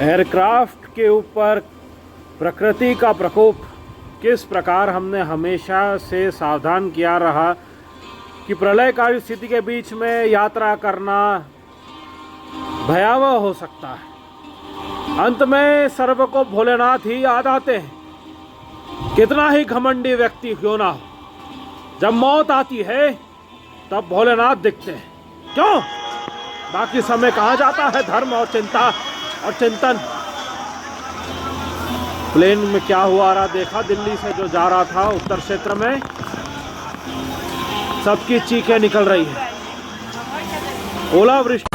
Aircraft के ऊपर प्रकृति का प्रकोप किस प्रकार हमने हमेशा से सावधान किया रहा कि प्रलयकारी स्थिति के बीच में यात्रा करना भयावह हो सकता है। अंत में सर्व को भोलेनाथ ही याद आते हैं। कितना ही घमंडी व्यक्ति क्यों ना हो, जब मौत आती है तब भोलेनाथ दिखते हैं। क्यों? बाकी समय कहाँ जाता है धर्म और चिंता और चिंतन। प्लेन में क्या हुआ रहा देखा, दिल्ली से जो जा रहा था उत्तर क्षेत्र में, सबकी चीखें निकल रही है। ओलावृष्टि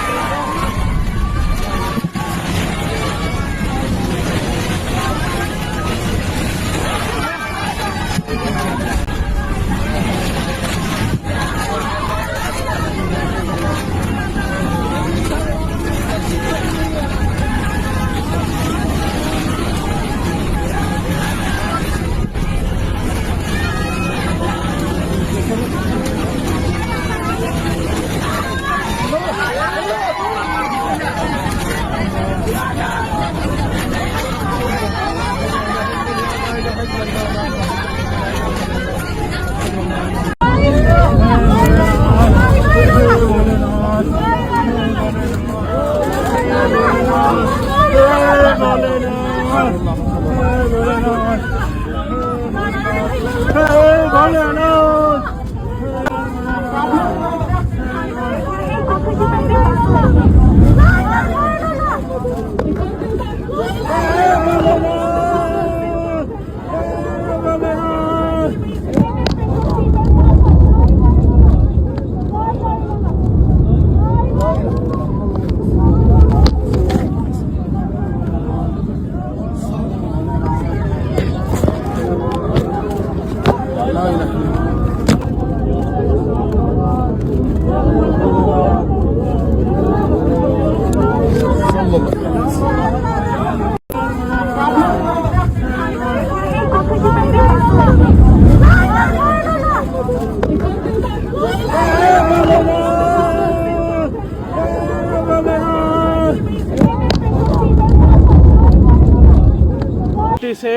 से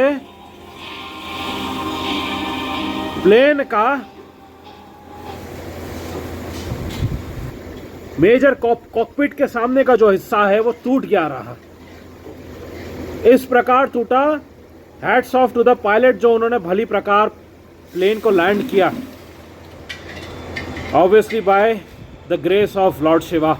प्लेन का मेजर कॉकपिट के सामने का जो हिस्सा है वो टूट गया रहा। इस प्रकार टूटा। Hats off to the pilot जो उन्होंने भली प्रकार प्लेन को लैंड किया, obviously by the grace of Lord Shiva.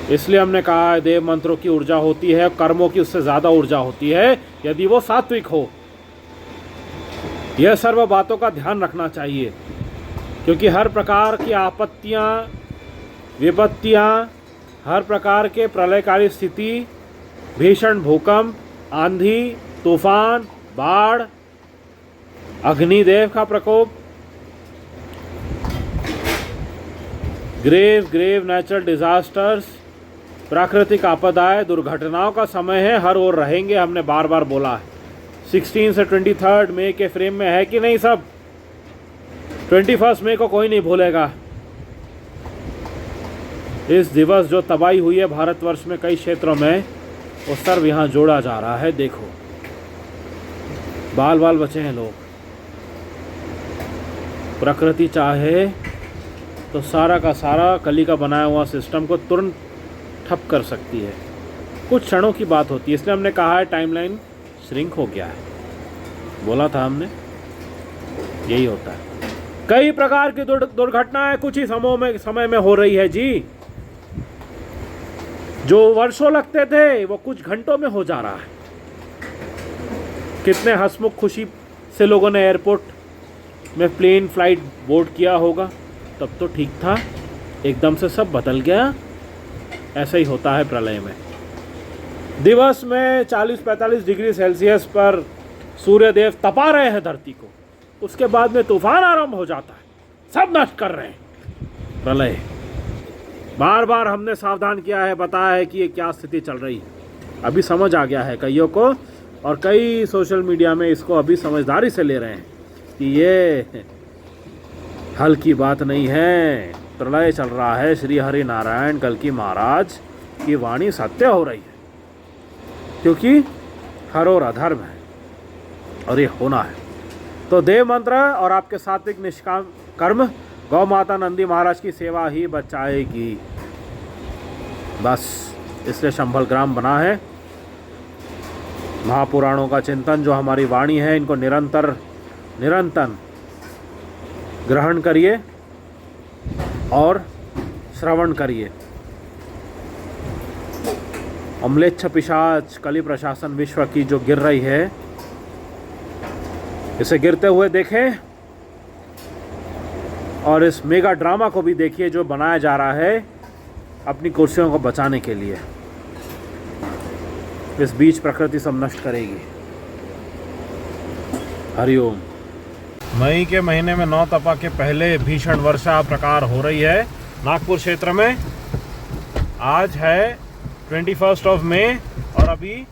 इसलिए हमने कहा है देव मंत्रों की ऊर्जा होती है, कर्मों की उससे ज्यादा ऊर्जा होती है यदि वो सात्विक हो। यह सर्व बातों का ध्यान रखना चाहिए, क्योंकि हर प्रकार की आपत्तियां, विपत्तियां, हर प्रकार के प्रलयकारी स्थिति, भीषण भूकंप, आंधी, तूफान, बाढ़, अग्निदेव का प्रकोप, ग्रेव नेचुरल डिजास्टर्स, प्राकृतिक आपदाएं, दुर्घटनाओं का समय है, हर ओर रहेंगे। हमने बार बार बोला है। 16 से 23 मई के फ्रेम में है कि नहीं सब? 21 मई को कोई नहीं भूलेगा। इस दिवस जो तबाही हुई है भारतवर्ष में कई क्षेत्रों में, वो सर्व यहाँ जोड़ा जा रहा है। देखो बाल बाल बचे हैं लोग। प्रकृति चाहे तो सारा का सारा कली का बनाया हुआ सिस्टम को तुरंत ठप कर सकती है। कुछ क्षणों की बात होती है, इसलिए हमने कहा है टाइमलाइन श्रिंक हो गया है। बोला था हमने, यही होता है। कई प्रकार की दुर्घटनाएं कुछ ही समय में हो रही है जी। जो वर्षों लगते थे वो कुछ घंटों में हो जा रहा है। कितने हंसमुख खुशी से लोगों ने एयरपोर्ट में प्लेन फ्लाइट बोर्ड किया होगा, तब तो ठीक था। एकदम से सब बदल गया। ऐसा ही होता है प्रलय में। दिवस में 40-45 डिग्री सेल्सियस पर सूर्यदेव तपा रहे हैं धरती को, उसके बाद में तूफान आरंभ हो जाता है, सब नष्ट कर रहे हैं। प्रलय बार बार हमने सावधान किया है, बताया है कि ये क्या स्थिति चल रही है। अभी समझ आ गया है कईयों को, और कई सोशल मीडिया में इसको अभी समझदारी से ले रहे हैं कि ये हल की बात नहीं है, प्रलय चल रहा है। श्री हरि नारायण कल्कि महाराज की वाणी सत्य हो रही है, क्योंकि हर और अधर्म है और ये होना है। तो देव मंत्र और आपके सात्विक निष्काम कर्म गौ माता नंदी महाराज की सेवा ही बचाएगी। बस इसलिए शंभल ग्राम बना है। महापुराणों का चिंतन जो हमारी वाणी है, इनको निरंतर ग्रहण करिए और श्रवण करिए। अम्लेच्छ पिशाच कली प्रशासन विश्व की जो गिर रही है, इसे गिरते हुए देखें और इस मेगा ड्रामा को भी देखिए जो बनाया जा रहा है अपनी कुर्सियों को बचाने के लिए। इस बीच प्रकृति सब नष्ट करेगी। हरिओम। मई के महीने में 9 तपा के पहले भीषण वर्षा प्रकार हो रही है नागपुर क्षेत्र में। आज है 21 मई और अभी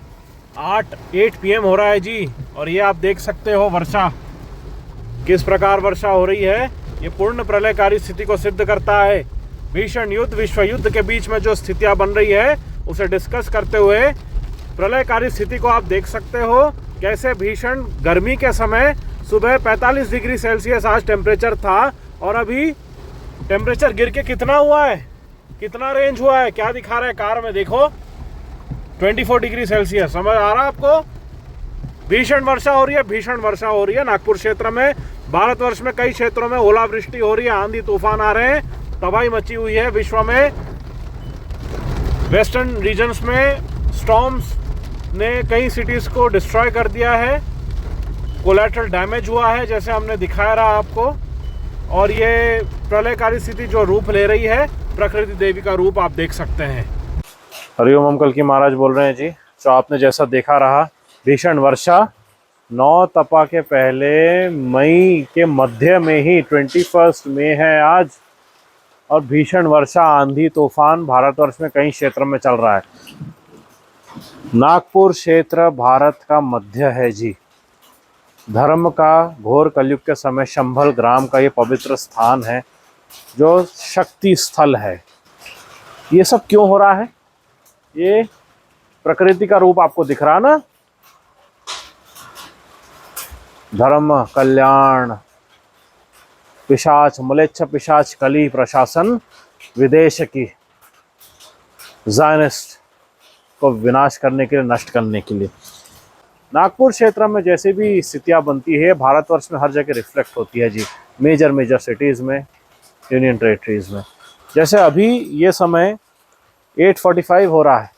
8 PM हो रहा है जी। और ये आप देख सकते हो वर्षा किस प्रकार वर्षा हो रही है। ये पूर्ण प्रलयकारी स्थिति को सिद्ध करता है। भीषण युद्ध, विश्व युद्ध के बीच में जो स्थितियां बन रही है उसे डिस्कस करते हुए प्रलयकारी स्थिति को आप देख सकते हो। कैसे भीषण गर्मी के समय सुबह 45 डिग्री सेल्सियस आज टेम्परेचर था और अभी टेम्परेचर गिर के कितना हुआ है, कितना रेंज हुआ है, क्या दिखा रहा है कार में देखो, 24 डिग्री सेल्सियस। समझ आ रहा है आपको? भीषण वर्षा हो रही है, भीषण वर्षा हो रही है नागपुर क्षेत्र में। भारतवर्ष में कई क्षेत्रों में ओलावृष्टि हो रही है, आंधी तूफान आ रहे हैं, तबाही मची हुई है विश्व में। वेस्टर्न रीजन्स में स्टॉर्म्स ने कई सिटीज़ को डिस्ट्रॉय कर दिया है, कोलैटरल डैमेज हुआ है जैसे हमने दिखाया रहा आपको। और ये प्रलयकारी स्थिति जो रूप ले रही है, प्रकृति देवी का रूप आप देख सकते हैं। हरिओम। हम कल्कि महाराज बोल रहे हैं जी। तो आपने जैसा देखा रहा, भीषण वर्षा 9 तपा के पहले मई के मध्य में ही 21 मई है आज, और भीषण वर्षा आंधी तूफान भारतवर्ष में कई क्षेत्रों में चल रहा है। नागपुर क्षेत्र भारत का मध्य है जी। धर्म का घोर कलयुग के समय शंभल ग्राम का ये पवित्र स्थान है जो शक्ति स्थल है। ये सब क्यों हो रहा है? ये प्रकृति का रूप आपको दिख रहा ना। धर्म कल्याण पिशाच, मलेच्छ पिशाच कली प्रशासन विदेश की ज़ायनिस्ट को विनाश करने के लिए, नष्ट करने के लिए। नागपुर क्षेत्र में जैसे भी स्थितियां बनती है भारतवर्ष में हर जगह रिफ्लेक्ट होती है जी। मेजर सिटीज़ में, यूनियन टेरिटरीज में। जैसे अभी ये समय 8:45 हो रहा है,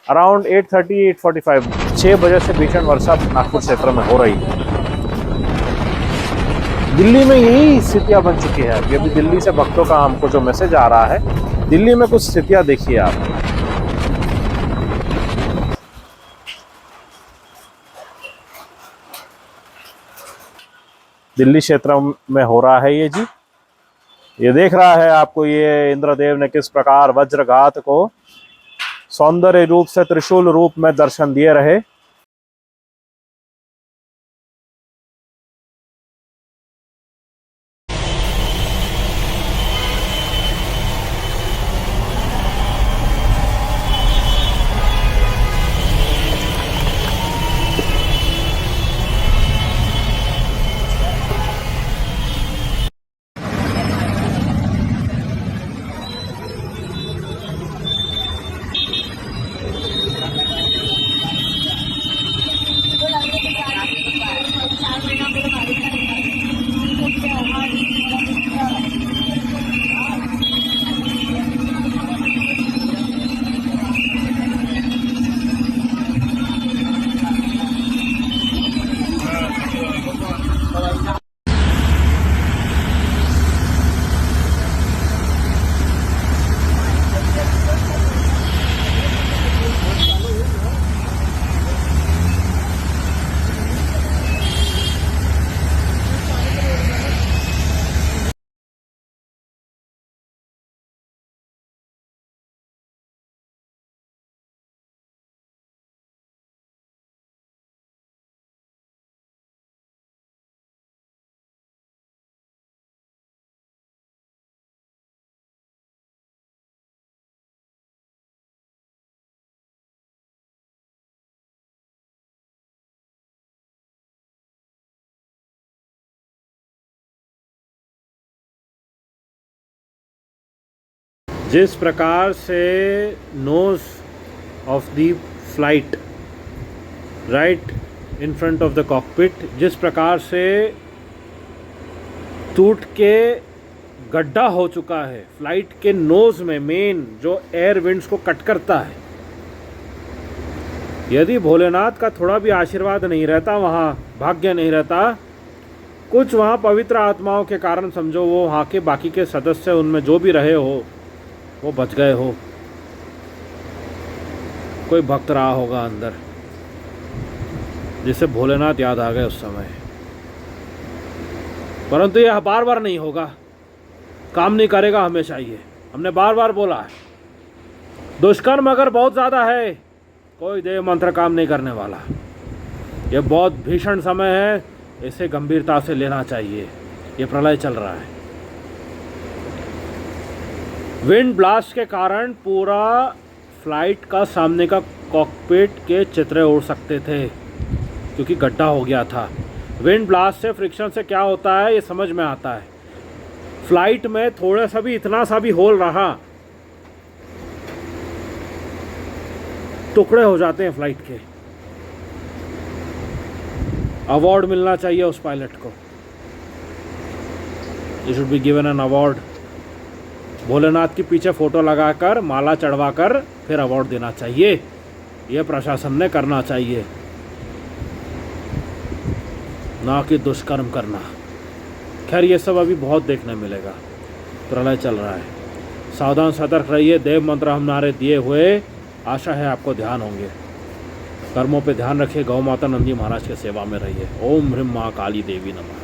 अराउंड 8:30 8:45 6 बजे से भीषण वर्षा नागपुर क्षेत्र में हो रही है। दिल्ली में यही स्थितियां बन चुकी है। अभी दिल्ली से भक्तों का हमको जो मैसेज आ रहा है, दिल्ली में कुछ स्थितियां देखिए आप। दिल्ली क्षेत्र में हो रहा है ये जी। ये देख रहा है आपको, ये इंद्रदेव ने किस प्रकार वज्रघात को सौंदर्य रूप से त्रिशूल रूप में दर्शन दिए रहे। जिस प्रकार से nose of the flight right in front of the cockpit जिस प्रकार से टूट के गड्ढा हो चुका है फ्लाइट के नोज में, मेन जो एयर विंड्स को कट करता है, यदि भोलेनाथ का थोड़ा भी आशीर्वाद नहीं रहता, वहाँ भाग्य नहीं रहता, कुछ वहाँ पवित्र आत्माओं के कारण समझो वो वहाँ के बाकी के सदस्य उनमें जो भी रहे हो वो बच गए हो, कोई भक्त रहा होगा अंदर जिसे भोलेनाथ याद आ गए उस समय। परंतु यह बार बार नहीं होगा, काम नहीं करेगा हमेशा ये, हमने बार बार बोला है। दुष्कर्म अगर बहुत ज़्यादा है, कोई देव मंत्र काम नहीं करने वाला। यह बहुत भीषण समय है, इसे गंभीरता से लेना चाहिए। ये प्रलय चल रहा है। विंड ब्लास्ट के कारण पूरा फ्लाइट का सामने का कॉकपिट के चित्रे उड़ सकते थे क्योंकि गड्ढा हो गया था। विंड ब्लास्ट से, फ्रिक्शन से क्या होता है ये समझ में आता है। फ्लाइट में थोड़ा सा भी, इतना सा भी होल रहा, टुकड़े हो जाते हैं फ्लाइट के। अवार्ड मिलना चाहिए उस पायलट को। You should be given an award. Bholenath के पीछे फोटो लगाकर, माला चढ़वाकर फिर अवार्ड देना चाहिए। यह प्रशासन ने करना चाहिए, ना कि दुष्कर्म करना। खैर ये सब अभी बहुत देखने मिलेगा। प्रलय चल रहा है, सावधान सतर्क रहिए। देव मंत्र हमारे दिए हुए, आशा है आपको ध्यान होंगे। कर्मों पे ध्यान रखिए। गौ माता नंदी महाराज के सेवा में रहिए। ओम ह्रीं महाकाली देवी नमः।